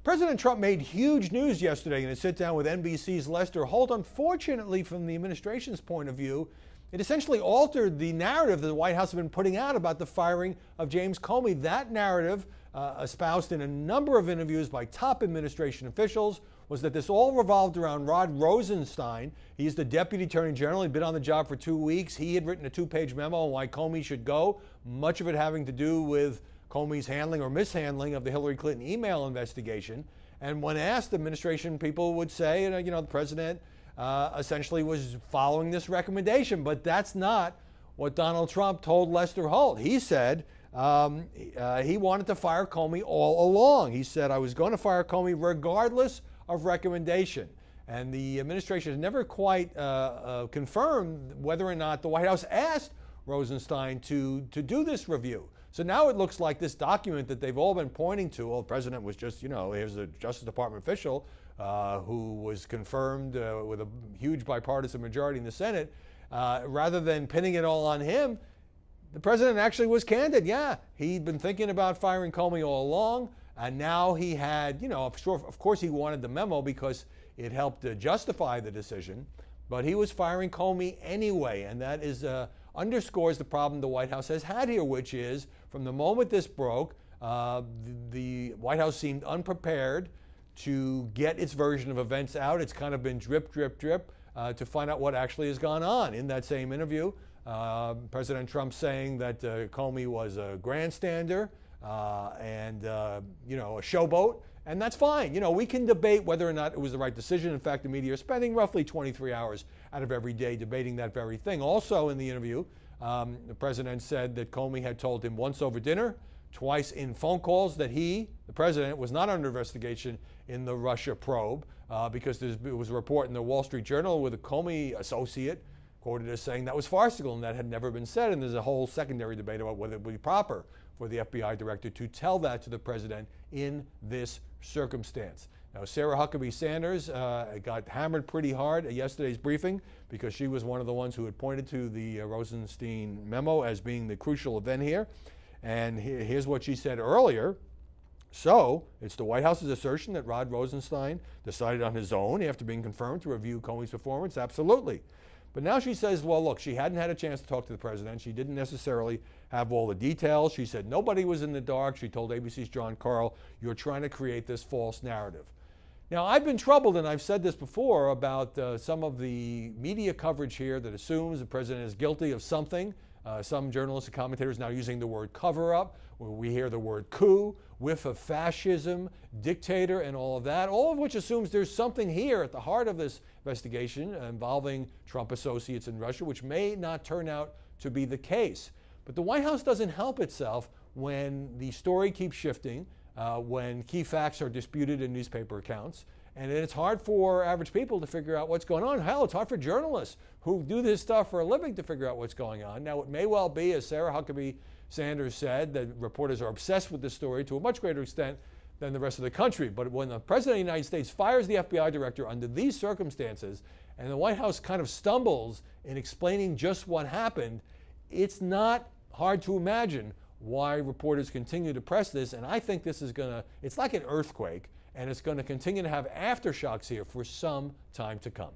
President Trump made huge news yesterday in a sit-down with NBC's Lester Holt. Unfortunately, from the administration's point of view, it essentially altered the narrative that the White House had been putting out about the firing of James Comey. That narrative, espoused in a number of interviews by top administration officials, was that this all revolved around Rod Rosenstein. He's the Deputy Attorney General. He'd been on the job for 2 weeks. He had written a 2-page memo on why Comey should go, much of it having to do with Comey's handling or mishandling of the Hillary Clinton email investigation. And when asked, administration people would say, the president essentially was following this recommendation. But that's not what Donald Trump told Lester Holt. He said he wanted to fire Comey all along. He said, I was going to fire Comey regardless of recommendation. And the administration has never quite confirmed whether or not the White House asked Rosenstein to do this review. So now it looks like this document that they've all been pointing to, well, the president was just, here's a Justice Department official who was confirmed with a huge bipartisan majority in the Senate. Rather than pinning it all on him, the president actually was candid. Yeah, he'd been thinking about firing Comey all along, and now he had, of course he wanted the memo because it helped justify the decision, but he was firing Comey anyway, and that is underscores the problem the White House has had here, which is from the moment this broke, the White House seemed unprepared to get its version of events out. It's kind of been drip, drip, drip to find out what actually has gone on. In that same interview, President Trump saying that Comey was a grandstander and a showboat, and that's fine. We can debate whether or not it was the right decision. In fact, the media is spending roughly 23 hours out of every day debating that very thing. Also in the interview, the president said that Comey had told him once over dinner, twice in phone calls, that he, the president, was not under investigation in the Russia probe because there was a report in the Wall Street Journal with a Comey associate quoted as saying that was farcical and that had never been said. And there's a whole secondary debate about whether it would be proper for the FBI director to tell that to the president in this circumstance. Now, Sarah Huckabee Sanders got hammered pretty hard at yesterday's briefing because she was one of the ones who had pointed to the Rosenstein memo as being the crucial event here. And here's what she said earlier. So, it's the White House's assertion that Rod Rosenstein decided on his own after being confirmed to review Comey's performance? Absolutely. But now she says, well, look, she hadn't had a chance to talk to the president. She didn't necessarily have all the details. She said nobody was in the dark. She told ABC's John Carl, you're trying to create this false narrative. Now, I've been troubled, and I've said this before, about some of the media coverage here that assumes the president is guilty of something. Some journalists and commentators now using the word cover-up, where we hear the word coup, whiff of fascism, dictator, and all of that, all of which assumes there's something here at the heart of this investigation involving Trump associates in Russia, which may not turn out to be the case. But the White House doesn't help itself when the story keeps shifting, when key facts are disputed in newspaper accounts, and it's hard for average people to figure out what's going on. Hell, it's hard for journalists who do this stuff for a living to figure out what's going on. Now, it may well be, as Sarah Huckabee Sanders said, that reporters are obsessed with this story to a much greater extent than the rest of the country. But when the President of the United States fires the FBI director under these circumstances, and the White House kind of stumbles in explaining just what happened, it's not hard to imagine why reporters continue to press this. And I think this is it's like an earthquake, and it's going to continue to have aftershocks here for some time to come.